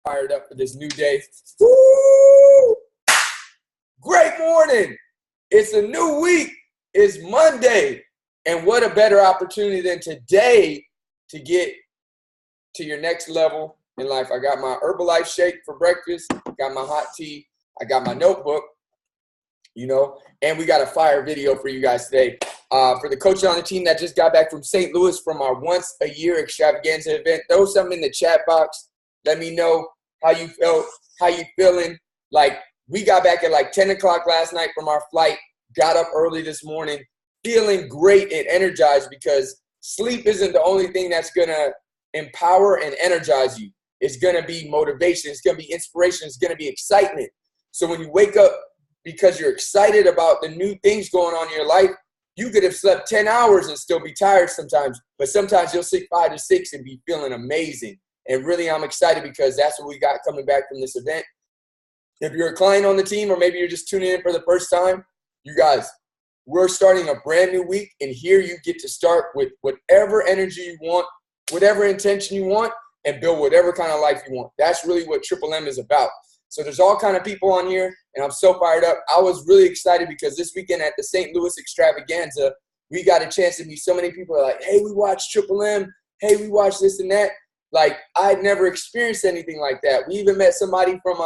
fired up for this new day. Woo! Great morning. It's a new week. It's Monday. And what a better opportunity than today to get to your next level in life. I got my Herbalife shake for breakfast, got my hot tea, I got my notebook, and we got a fire video for you guys today. For the coaches on the team that just got back from St. Louis from our once a year extravaganza event, throw something in the chat box. Let me know how you felt, how you feeling. Like, we got back at like 10 o'clock last night from our flight, got up early this morning, feeling great and energized, because sleep isn't the only thing that's going to empower and energize you. It's going to be motivation. It's going to be inspiration. It's going to be excitement. So when you wake up because you're excited about the new things going on in your life, you could have slept 10 hours and still be tired sometimes, but sometimes you'll sleep 5 to 6 and be feeling amazing. And really, I'm excited because that's what we got coming back from this event. If you're a client on the team, or maybe you're just tuning in for the first time, you guys, we're starting a brand new week, and here you get to start with whatever energy you want, whatever intention you want, and build whatever kind of life you want. That's really what Triple M is about. So there's all kind of people on here, and I'm so fired up. I was really excited because this weekend at the St. Louis extravaganza, we got a chance to meet so many people like, hey, we watched Triple M. Hey, we watched this and that. Like, I'd never experienced anything like that. We even met somebody from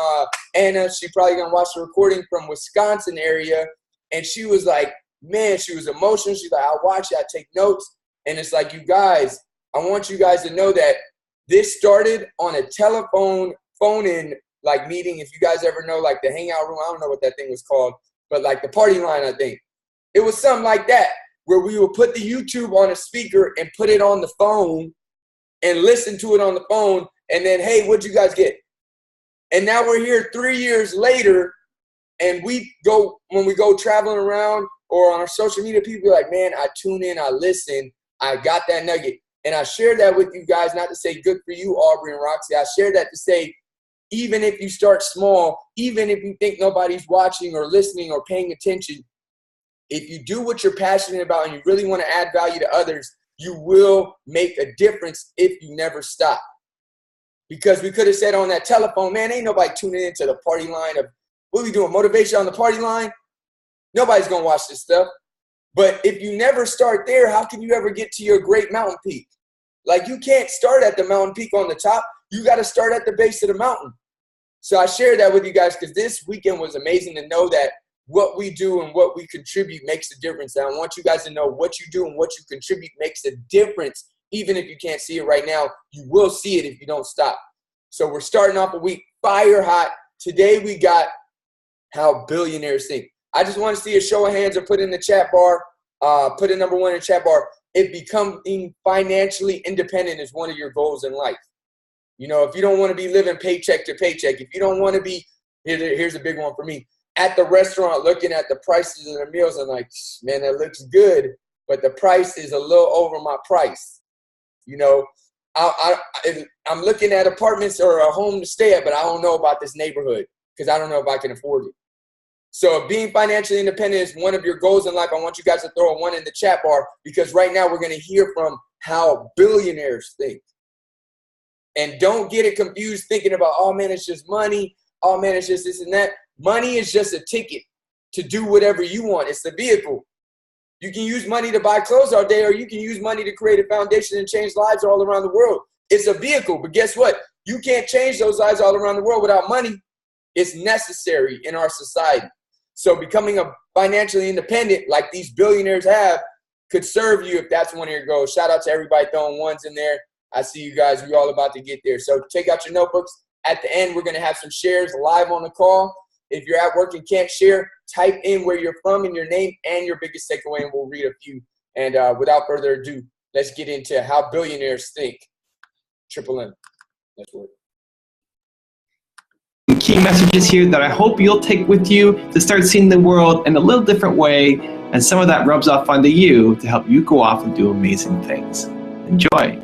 Anna. She probably going to watch the recording, from Wisconsin area. And she was like, man, she was emotional. She's like, I'll watch it. I take notes. And it's like, you guys, I want you guys to know that this started on a phone-in like meeting. If you guys ever know, like the hangout room, I don't know what that thing was called, but like the party line, I think. It was something like that, where we would put the YouTube on a speaker and put it on the phone and listen to it on the phone, and then, hey, what'd you guys get? And now we're here 3 years later, and when we go traveling around or on our social media, people are like, man, I tune in, I listen, I got that nugget. And I share that with you guys, not to say good for you, Aubrey and Roxy. I share that to say, even if you start small, even if you think nobody's watching or listening or paying attention, if you do what you're passionate about and you really want to add value to others, you will make a difference if you never stop. Because we could have said on that telephone, man, ain't nobody tuning into the party line of, what are we doing, motivation on the party line? Nobody's going to watch this stuff. But if you never start there, how can you ever get to your great mountain peak? Like, you can't start at the mountain peak on the top. You got to start at the base of the mountain. So I share that with you guys because this weekend was amazing to know that what we do and what we contribute makes a difference. And I want you guys to know what you do and what you contribute makes a difference. Even if you can't see it right now, you will see it if you don't stop. So we're starting off a week fire hot. Today we got how billionaires think. I just want to see a show of hands, or put in the chat bar, put a number 1 in the chat bar. If becoming financially independent is one of your goals in life. If you don't want to be living paycheck to paycheck, if you don't want to be, here's a big one for me, at the restaurant looking at the prices of the meals and like, man, that looks good, but the price is a little over my price. I'm looking at apartments or a home to stay at, but I don't know about this neighborhood because I don't know if I can afford it. So if being financially independent is one of your goals in life, I want you guys to throw a 1 in the chat bar, because right now we're going to hear from how billionaires think. And don't get it confused thinking about, oh, man, it's just money. Oh, man, it's just this and that. Money is just a ticket to do whatever you want. It's the vehicle. You can use money to buy clothes all day, or you can use money to create a foundation and change lives all around the world. It's a vehicle. But guess what? You can't change those lives all around the world without money. It's necessary in our society. So becoming a financially independent, like these billionaires have, could serve you if that's one of your goals. Shout out to everybody throwing 1s in there. I see you guys. We're all about to get there. So take out your notebooks. At the end, we're going to have some shares live on the call. If you're at work and can't share, type in where you're from and your name and your biggest takeaway, and we'll read a few. And without further ado, let's get into how billionaires think. Triple M. Let's work. Key messages here that I hope you'll take with you to start seeing the world in a little different way, and some of that rubs off onto you to help you go off and do amazing things. Enjoy.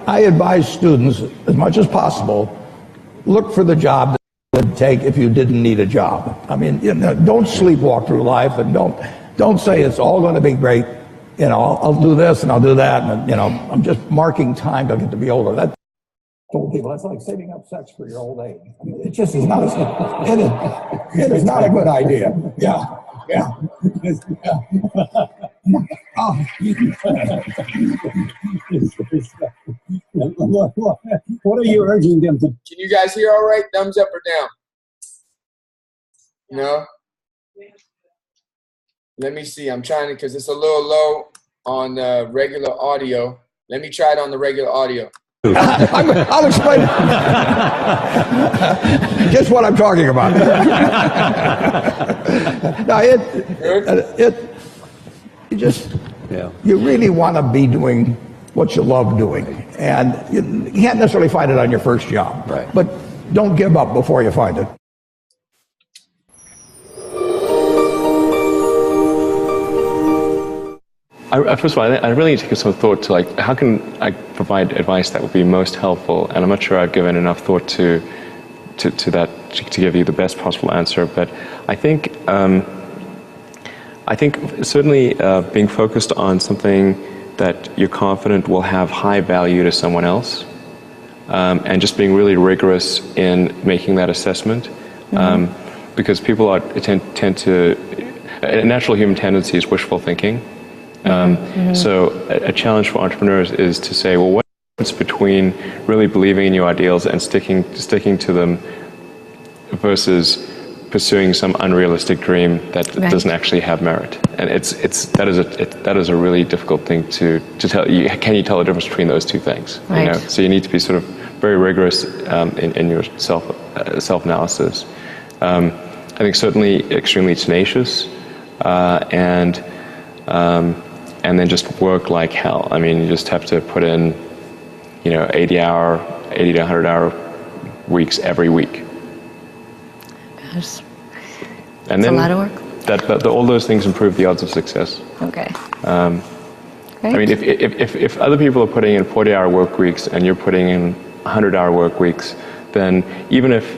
I advise students, as much as possible, look for the job that would take if you didn't need a job. I mean, don't sleepwalk through life, and Don't say it's all going to be great. You know, I'll do this and I'll do that, and you know, I'm just marking time till I get to be older. That told people that's like saving up sex for your old age. I mean, it just is not. It is not a good idea. Yeah. What are you urging them to? Can you guys hear all right? Thumbs up or down? No? Let me see. I'm trying to, because it's a little low on regular audio. Let me try it on the regular audio. I'll explain just what I'm talking about. No, you really want to be doing what you love doing, and you can't necessarily find it on your first job. Right. But don't give up before you find it. First of all, I really need to give some thought to, like, how can I provide advice that would be most helpful? And I'm not sure I've given enough thought to that to give you the best possible answer. But I think certainly being focused on something that you're confident will have high value to someone else, and just being really rigorous in making that assessment, because people tend to, a natural human tendency is wishful thinking. So a challenge for entrepreneurs is to say, well, what's the difference between really believing in your ideals and sticking to them versus pursuing some unrealistic dream that doesn't actually have merit? And that is a really difficult thing to tell. Can you tell the difference between those two things? Right. You know? So you need to be sort of very rigorous in your self-analysis. I think certainly extremely tenacious, and then just work like hell. I mean, you just have to put in, 80 to 100 hour weeks every week. Gosh. And then a lot of work. All those things improve the odds of success. Okay. I mean, if other people are putting in 40-hour work weeks and you're putting in 100-hour work weeks, then even if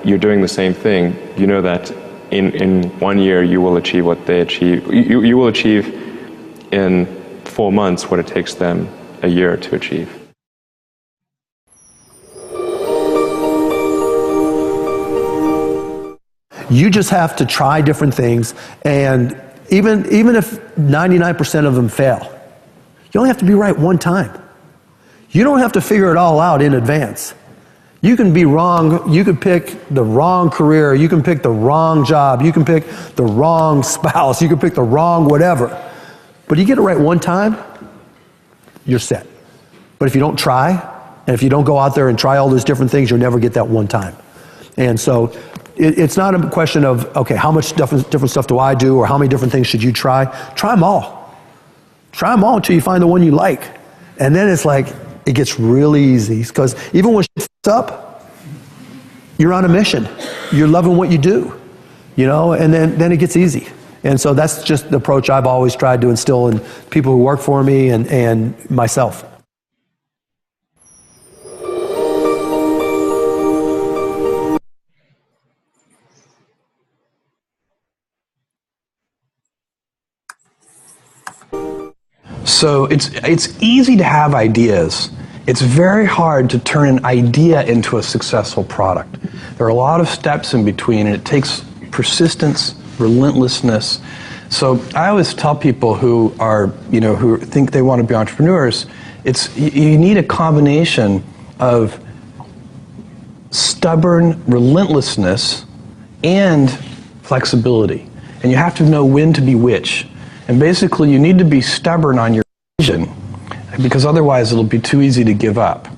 you're doing the same thing, you know that in 1 year you will achieve what they achieve. You will achieve in 4 months what it takes them a year to achieve. You just have to try different things, and even if 99% of them fail, you only have to be right one time. You don't have to figure it all out in advance. You can be wrong, you could pick the wrong career, you can pick the wrong job, you can pick the wrong spouse, you can pick the wrong whatever. But you get it right one time, you're set. But if you don't try, and if you don't go out there and try all those different things, you'll never get that one time. And so it's not a question of, okay, how much different stuff do I do, or how many different things should you try? Try them all. Try them all until you find the one you like. And then it's like, it gets really easy, because even when shit's up, you're on a mission. You're loving what you do, and then it gets easy. And so that's just the approach I've always tried to instill in people who work for me and myself. So it's easy to have ideas. It's very hard to turn an idea into a successful product. There are a lot of steps in between, and it takes persistence, relentlessness. So I always tell people who are, who think they want to be entrepreneurs, you need a combination of stubborn relentlessness and flexibility. And you have to know when to be which. And basically, you need to be stubborn on your vision, because otherwise it'll be too easy to give up.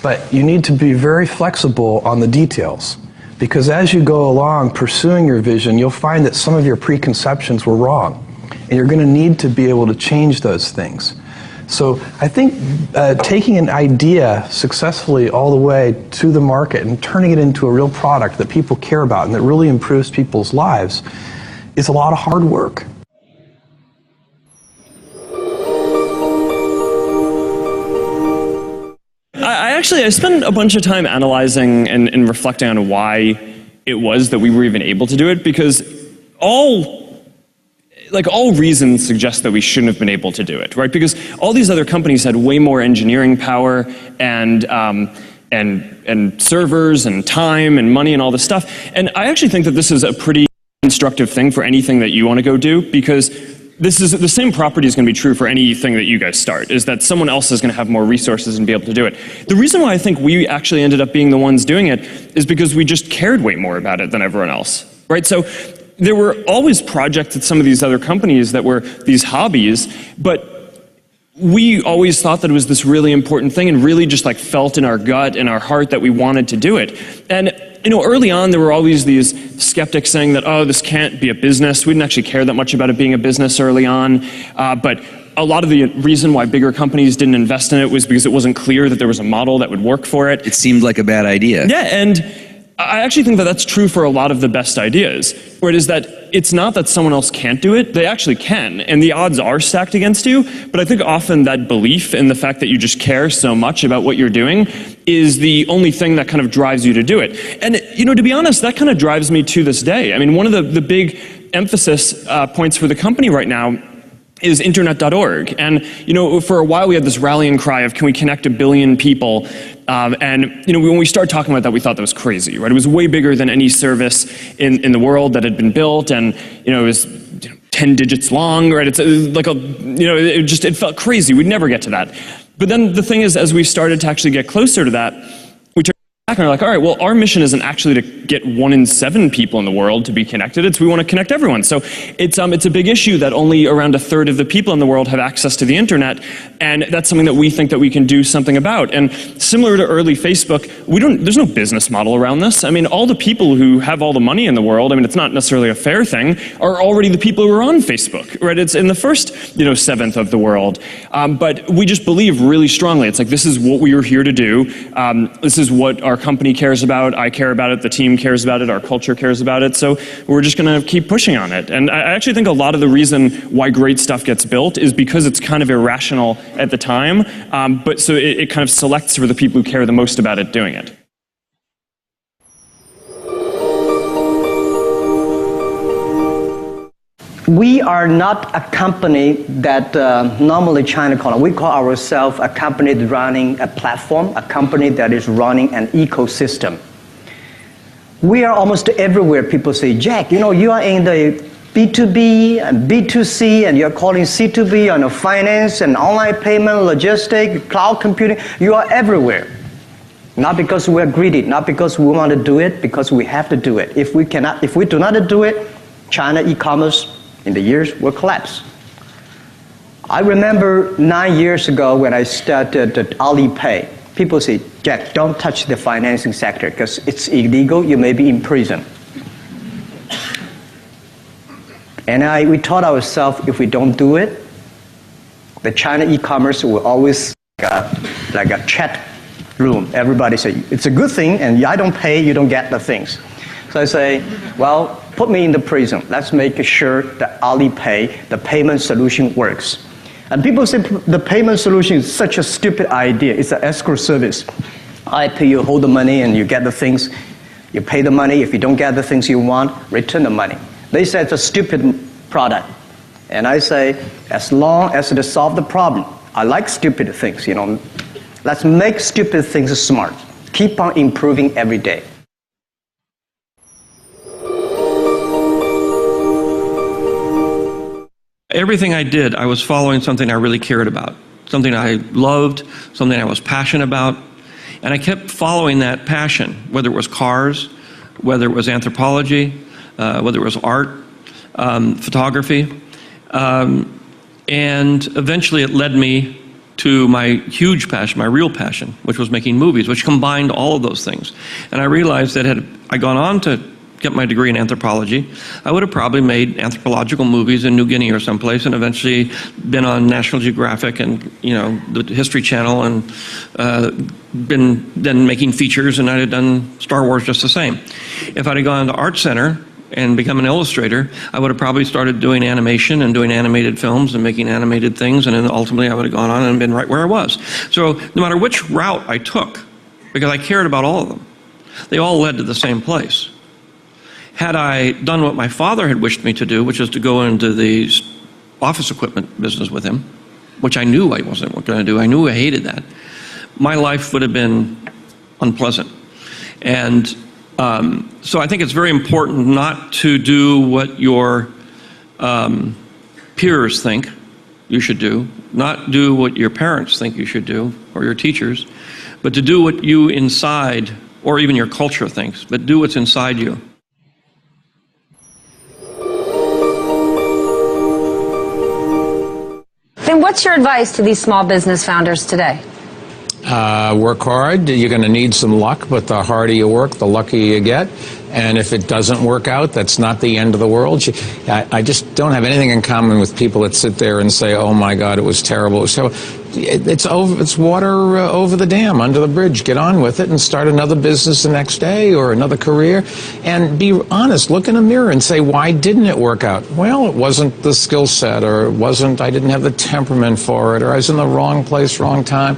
But you need to be very flexible on the details, because as you go along pursuing your vision, you'll find that some of your preconceptions were wrong, and you're going to need to be able to change those things. So I think taking an idea successfully all the way to the market and turning it into a real product that people care about and that really improves people's lives is a lot of hard work. I spent a bunch of time analyzing and reflecting on why it was that we were even able to do it, because all like all reasons suggest that we shouldn't have been able to do it, right? Because all these other companies had way more engineering power and servers and time and money and all this stuff. And I actually think that this is a pretty constructive thing for anything that you want to go do, because this is the same property is going to be true for anything that you guys start, is that someone else is going to have more resources and be able to do it. The reason why I think we actually ended up being the ones doing it is because we just cared way more about it than everyone else, right? So there were always projects at some of these other companies that were these hobbies, but we always thought that it was this really important thing and really just like felt in our gut and our heart that we wanted to do it. And you know, early on there were always these skeptics saying that, oh, this can't be a business. We didn't actually care that much about it being a business early on, but a lot of the reason why bigger companies didn't invest in it was because it wasn't clear that there was a model that would work for it. It seemed like a bad idea. Yeah, and I actually think that that's true for a lot of the best ideas, where it is that it's not that someone else can't do it, they actually can, and the odds are stacked against you, but I think often that belief in the fact that you just care so much about what you're doing is the only thing that kind of drives you to do it. And, you know, to be honest, that kind of drives me to this day. I mean, one of the big emphasis points for the company right now is internet.org. And, you know, for a while we had this rallying cry of, can we connect 1 billion people? And, you know, when we started talking about that, we thought that was crazy, right? It was way bigger than any service in the world that had been built. And, you know, it was 10 digits long, right? It's like a, you know, it felt crazy. We'd never get to that. But then the thing is, as we started to actually get closer to that, we took back and we're like, all right, well, our mission isn't actually to get 1 in 7 people in the world to be connected. It's we want to connect everyone. So it's a big issue that only around 1/3 of the people in the world have access to the internet, and that's something that we think that we can do something about. And similar to early Facebook, there's no business model around this. I mean, all the people who have all the money in the world, I mean, it's not necessarily a fair thing, are already the people who are on Facebook, right? It's in the first, 1/7 of the world. But we just believe really strongly. It's like, this is what we are here to do. This is what our company cares about. I care about it. The team cares about it. Our culture cares about it. So we're just going to keep pushing on it. And I actually think a lot of the reason why great stuff gets built is because it's kind of irrational at the time. But so it kind of selects for the people who care the most about it doing it. We are not a company that normally China call it. We call ourselves a company that's running a platform, a company that is running an ecosystem. We are almost everywhere. People say, Jack, you know, you are in the B2B and B2C, and you're calling C2B on the finance and online payment, logistics, cloud computing. You are everywhere. Not because we're greedy, not because we want to do it, because we have to do it. If we do not do it, China e-commerce in the years will collapse. I remember 9 years ago when I started Alipay, people say, Jack, don't touch the financing sector because it's illegal, you may be in prison. And we taught ourselves, if we don't do it, the China e-commerce will always like a chat room. Everybody say, it's a good thing, and I don't pay, you don't get the things. So I say, well, put me in the prison. Let's make sure that Alipay, the payment solution, works. And people say the payment solution is such a stupid idea. It's an escrow service. I pay you, hold the money, and you get the things. You pay the money. If you don't get the things you want, return the money. They say it's a stupid product. And I say, as long as it solves the problem, I like stupid things, you know. Let's make stupid things smart. Keep on improving every day. Everything I did, I was following something I really cared about, something I loved, something I was passionate about, and I kept following that passion, whether it was cars, whether it was anthropology, whether it was art, photography, and eventually it led me to my huge passion, my real passion, which was making movies, which combined all of those things. And I realized that had I gone on to get my degree in anthropology, I would have probably made anthropological movies in New Guinea or someplace, and eventually been on National Geographic and, you know, the History Channel, and been then making features, and I'd have done Star Wars just the same. If I'd have gone to Art Center and become an illustrator, I would have probably started doing animation and doing animated films and making animated things, and then ultimately I would have gone on and been right where I was. So no matter which route I took, because I cared about all of them, they all led to the same place. Had I done what my father had wished me to do, which is to go into the office equipment business with him, which I knew I wasn't going to do, I knew I hated that, my life would have been unpleasant. And so I think it's very important not to do what your peers think you should do, not do what your parents think you should do, or your teachers, but to do what you inside, or even your culture thinks, but do what's inside you. Then what's your advice to these small business founders today? Work hard. You're going to need some luck, but the harder you work, the luckier you get. And if it doesn't work out, that's not the end of the world. I just don't have anything in common with people that sit there and say, "Oh my God, it was terrible." It was terrible. It's water over the dam, under the bridge. Get on with it and start another business the next day or another career. And be honest. Look in a mirror and say, "Why didn't it work out?" Well, it wasn't the skill set, or I didn't have the temperament for it, or I was in the wrong place, wrong time.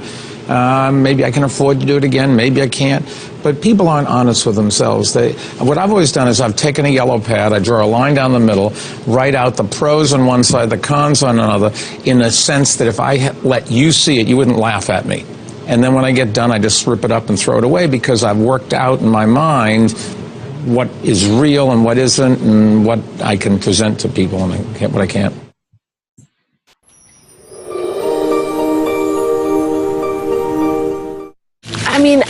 Maybe I can afford to do it again, maybe I can't. But people aren't honest with themselves. What I've always done is I've taken a yellow pad, I draw a line down the middle, write out the pros on one side, the cons on another, in a sense that if I let you see it, you wouldn't laugh at me. And then when I get done, I just rip it up and throw it away, because I've worked out in my mind what is real and what isn't, and what I can present to people and what I can't. I mean,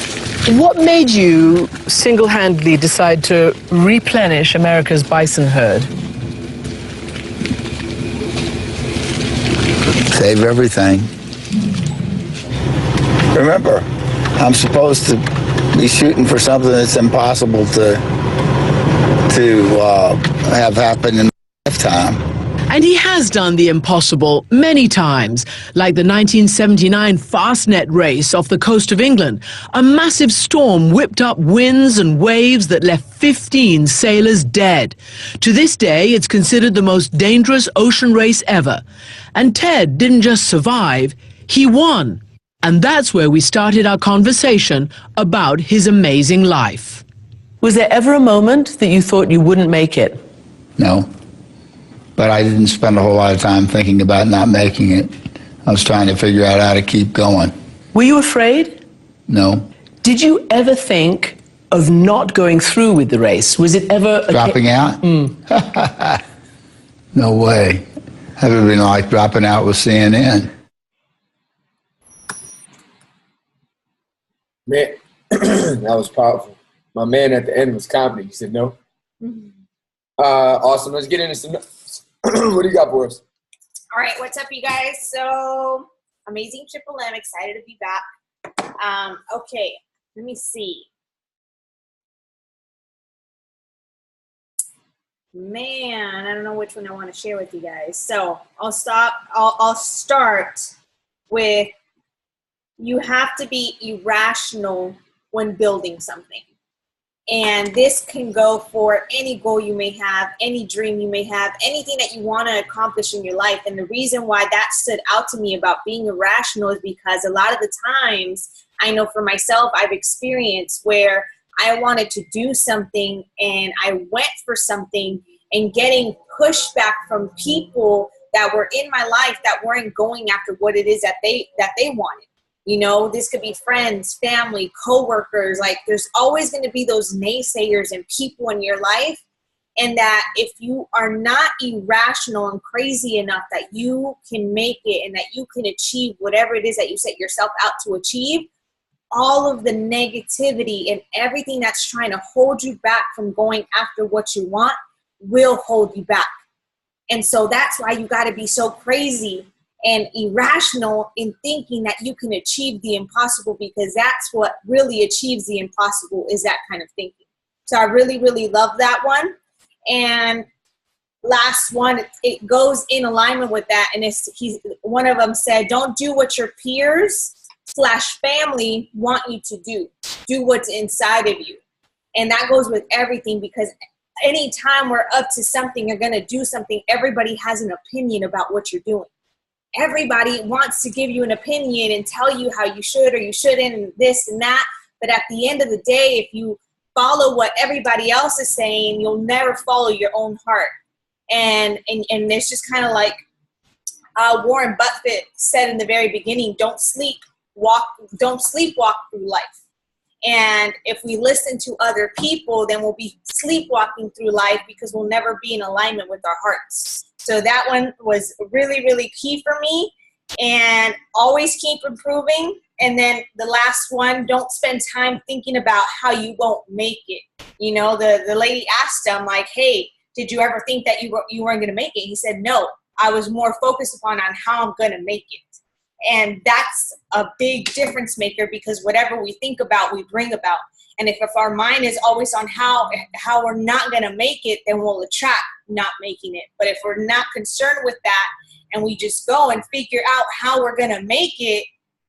what made you single-handedly decide to replenish America's bison herd? Save everything. Remember, I'm supposed to be shooting for something that's impossible to have happen in my lifetime. And he has done the impossible many times, like the 1979 Fastnet Race off the coast of England. A massive storm whipped up winds and waves that left 15 sailors dead. To this day, it's considered the most dangerous ocean race ever. And Ted didn't just survive, he won. And that's where we started our conversation about his amazing life. Was there ever a moment that you thought you wouldn't make it? No. But I didn't spend a whole lot of time thinking about not making it. I was trying to figure out how to keep going. Were you afraid? No. Did you ever think of not going through with the race? Was it ever... Dropping out? No way. That would have been like dropping out with CNN. Man, that was powerful. My man at the end was comedy. He said no. Awesome. Let's get into some... What do you got for us? All right, what's up, you guys? So, amazing Triple M, excited to be back. Okay, let me see. Man, I don't know which one I want to share with you guys. So, I'll start with, you have to be irrational when building something. And this can go for any goal you may have, any dream you may have, anything that you want to accomplish in your life. And the reason why that stood out to me about being irrational is because a lot of the times, I know for myself, I've experienced where I wanted to do something and I went for something and getting pushback from people that were in my life that weren't going after what it is that they wanted. You know, this could be friends, family, coworkers. Like, there's always going to be those naysayers and people in your life. And that if you are not irrational and crazy enough that you can make it and that you can achieve whatever it is that you set yourself out to achieve, all of the negativity and everything that's trying to hold you back from going after what you want will hold you back. And so that's why you got to be so crazy and irrational in thinking that you can achieve the impossible, because that's what really achieves the impossible, is that kind of thinking. So I really, really love that one. And last one, it goes in alignment with that. And one of them said, don't do what your peers/family want you to do. Do what's inside of you. And that goes with everything, because anytime we're up to something or going to do something, everybody has an opinion about what you're doing. Everybody wants to give you an opinion and tell you how you should or you shouldn't and this and that. But at the end of the day, if you follow what everybody else is saying, you'll never follow your own heart. And it's just kind of like Warren Buffett said in the very beginning, don't sleepwalk through life. And if we listen to other people, then we'll be sleepwalking through life because we'll never be in alignment with our hearts. So that one was really, really key for me. And always keep improving. And then the last one, don't spend time thinking about how you won't make it. You know, the lady asked him, like, hey, did you ever think that you weren't going to make it? He said, no, I was more focused upon on how I'm going to make it. And that's a big difference maker, because whatever we think about, we bring about. And if our mind is always on how we're not going to make it, then we'll attract not making it. But if we're not concerned with that and we just go and figure out how we're going to make it,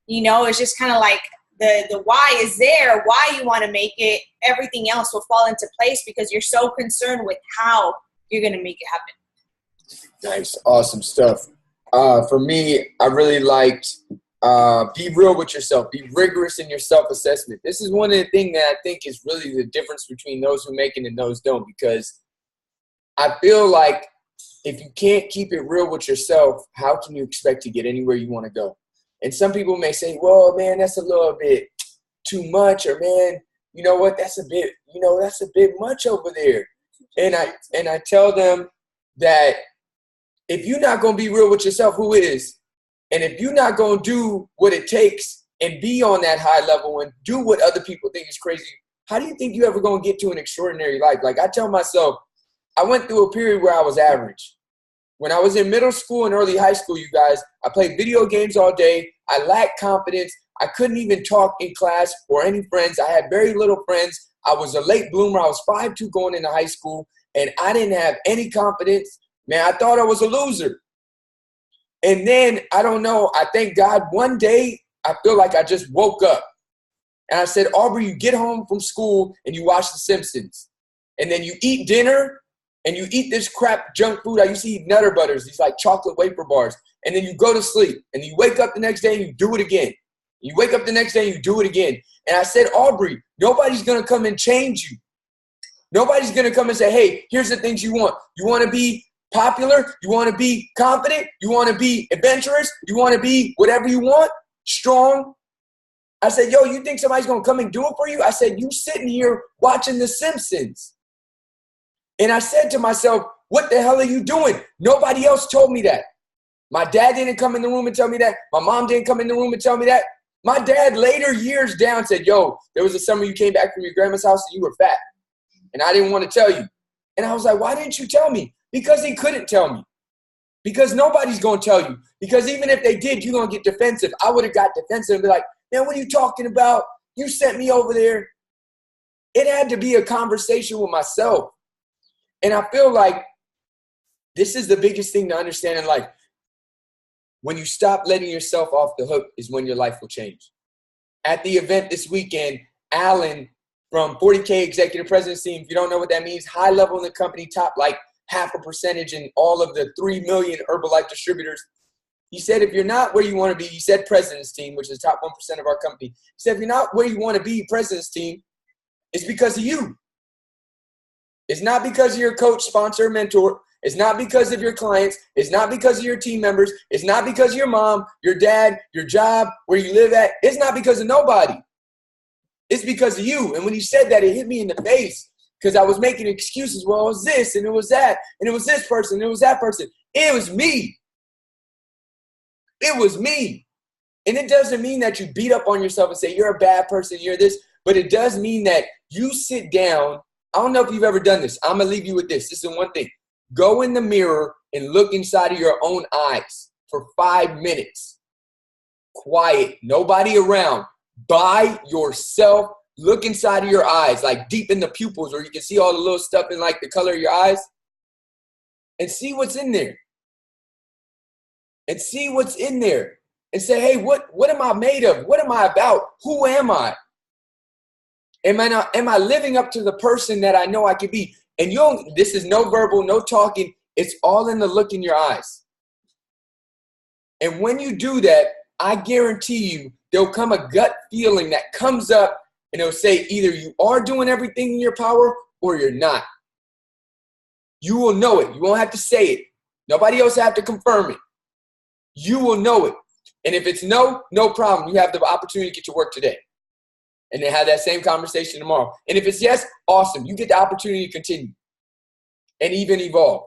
you know, it's just kind of like the why is there, why you want to make it, everything else will fall into place because you're so concerned with how you're going to make it happen. Nice. Awesome stuff. For me, I really liked be real with yourself. Be rigorous in your self-assessment. This is one of the things that I think is really the difference between those who make it and those don't, because I feel like if you can't keep it real with yourself, how can you expect to get anywhere you want to go? And some people may say, well, man, that's a little bit too much, or man, you know what, that's a bit much over there. And I tell them that if you're not going to be real with yourself, who is? And if you're not going to do what it takes and be on that high level and do what other people think is crazy, how do you think you're ever going to get to an extraordinary life? Like I tell myself, I went through a period where I was average. When I was in middle school and early high school, you guys, I played video games all day. I lacked confidence. I couldn't even talk in class or any friends. I had very little friends. I was a late bloomer. I was 5'2" going into high school, and I didn't have any confidence. Man, I thought I was a loser. And then, I don't know, I thank God one day, I feel like I just woke up. And I said, Aubrey, you get home from school and you watch The Simpsons. And then you eat dinner and you eat this crap junk food. I used to eat Nutter Butters, these like chocolate wafer bars. And then you go to sleep. And you wake up the next day and you do it again. You wake up the next day and you do it again. And I said, Aubrey, nobody's going to come and change you. Nobody's going to come and say, hey, here's the things you want. You want to be popular? You want to be confident? You want to be adventurous? You want to be whatever you want? Strong? I said, yo, you think somebody's going to come and do it for you? I said, you sitting here watching The Simpsons. And I said to myself, what the hell are you doing? Nobody else told me that. My dad didn't come in the room and tell me that. My mom didn't come in the room and tell me that. My dad later years down said, yo, there was a summer you came back from your grandma's house and you were fat. And I didn't want to tell you. And I was like, why didn't you tell me? Because he couldn't tell me. Because nobody's going to tell you. Because even if they did, you're going to get defensive. I would have got defensive and be like, man, what are you talking about? You sent me over there. It had to be a conversation with myself. And I feel like this is the biggest thing to understand in life. When you stop letting yourself off the hook is when your life will change. At the event this weekend, Alan from 40K Executive President's Team, if you don't know what that means, high level in the company, top like 0.5% in all of the 3 million Herbalife distributors. He said, if you're not where you want to be, he said President's Team, which is top 1% of our company. He said, if you're not where you want to be, President's Team, it's because of you. It's not because of your coach, sponsor, mentor. It's not because of your clients. It's not because of your team members. It's not because of your mom, your dad, your job, where you live at. It's not because of nobody. It's because of you. And when he said that, it hit me in the face because I was making excuses. Well, it was this and it was that and it was this person and it was that person. It was me. It was me. And it doesn't mean that you beat up on yourself and say you're a bad person, you're this, but it does mean that you sit down. I don't know if you've ever done this. I'm going to leave you with this. This is one thing. Go in the mirror and look inside of your own eyes for 5 minutes. Quiet. Nobody around. By yourself. Look inside of your eyes, like deep in the pupils where you can see all the little stuff in like the color of your eyes. And see what's in there. And see what's in there. And say, hey, what am I made of? What am I about? Who am I? Am I living up to the person that I know I can be? And this is no verbal, no talking. It's all in the look in your eyes. And when you do that, I guarantee you there'll come a gut feeling that comes up And it'll say either you are doing everything in your power or you're not. You will know it. You won't have to say it. Nobody else have to confirm it. You will know it. And if it's no, no problem. You have the opportunity to get to work today. And then have that same conversation tomorrow. And if it's yes, awesome. You get the opportunity to continue and even evolve.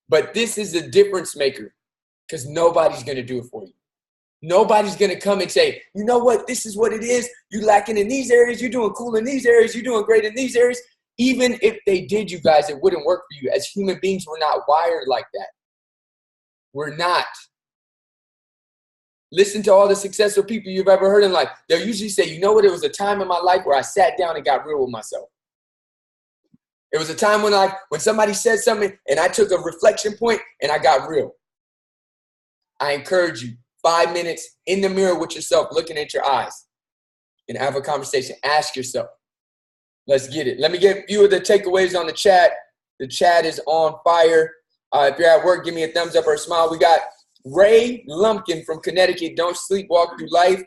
But this is the difference maker because nobody's going to do it for you. Nobody's going to come and say, you know what, this is what it is. You're lacking in these areas. You're doing cool in these areas. You're doing great in these areas. Even if they did, you guys, it wouldn't work for you. As human beings, we're not wired like that. We're not. Listen to all the successful people you've ever heard in life. They'll usually say, you know what, it was a time in my life where I sat down and got real with myself. It was a time when somebody said something and I took a reflection point and I got real. I encourage you, 5 minutes in the mirror with yourself, looking at your eyes and have a conversation. Ask yourself. Let's get it. Let me get a few of the takeaways on the chat. The chat is on fire. If you're at work, give me a thumbs up or a smile. We got Ray Lumpkin from Connecticut. Don't sleepwalk through life.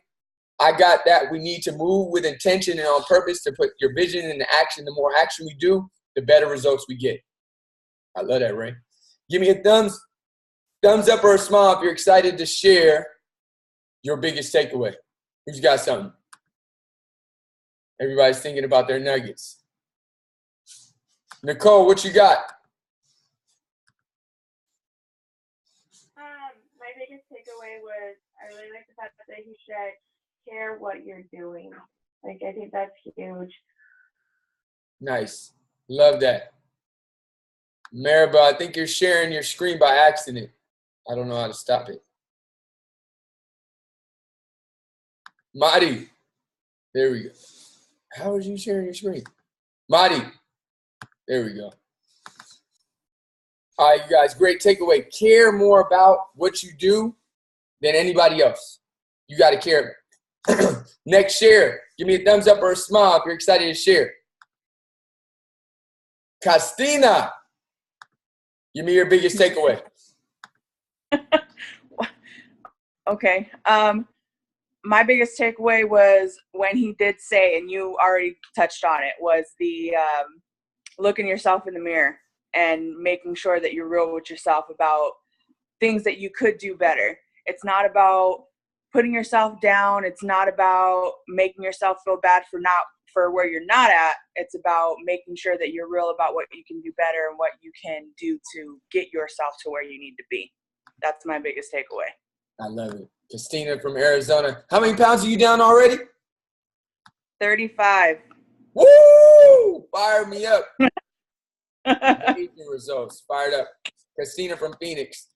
I got that. We need to move with intention and on purpose to put your vision into action. The more action we do, the better results we get. I love that, Ray. Give me a thumbs up or a smile if you're excited to share your biggest takeaway. Who's got something? Everybody's thinking about their nuggets. Nicole, what you got? My biggest takeaway was I really like the fact that he said, care what you're doing. Like, I think that's huge. Nice. Love that. Maribel, I think you're sharing your screen by accident. I don't know how to stop it. Madi. There we go. How are you sharing your screen? Madi. There we go. All right, you guys, great takeaway. Care more about what you do than anybody else. You got to care. Next share. Give me a thumbs up or a smile if you're excited to share. Castina, give me your biggest takeaway. Okay. My biggest takeaway was when he did say, and you already touched on it, was the looking yourself in the mirror and making sure that you're real with yourself about things that you could do better. It's not about putting yourself down. It's not about making yourself feel bad for where you're not at. It's about making sure that you're real about what you can do better and what you can do to get yourself to where you need to be. That's my biggest takeaway. I love it. Christina from Arizona. How many pounds are you down already? 35. Woo! Fire me up. Amazing results. Fired up. Christina from Phoenix.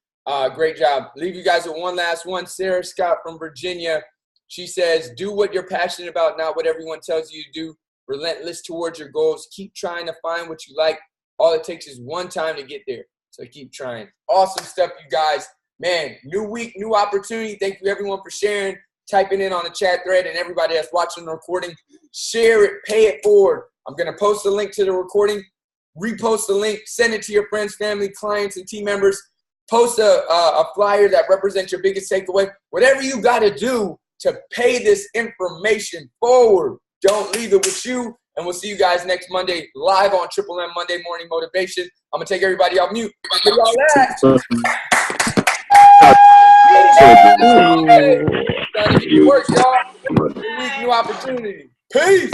Great job. Leave you guys with one last one. Sarah Scott from Virginia. She says, do what you're passionate about, not what everyone tells you to do. Relentless towards your goals. Keep trying to find what you like. All it takes is one time to get there. So keep trying. Awesome stuff, you guys. Man, new week, new opportunity. Thank you, everyone, for sharing, typing in on the chat thread, and everybody that's watching the recording. Share it. Pay it forward. I'm going to post a link to the recording. Repost the link. Send it to your friends, family, clients, and team members. Post a flyer that represents your biggest takeaway. Whatever you got to do to pay this information forward. Don't leave it with you. And we'll see you guys next Monday live on Triple M Monday Morning Motivation. I'm going to take everybody off mute. Where y'all at? Starting to get work, y'all. New week, new opportunity. Peace.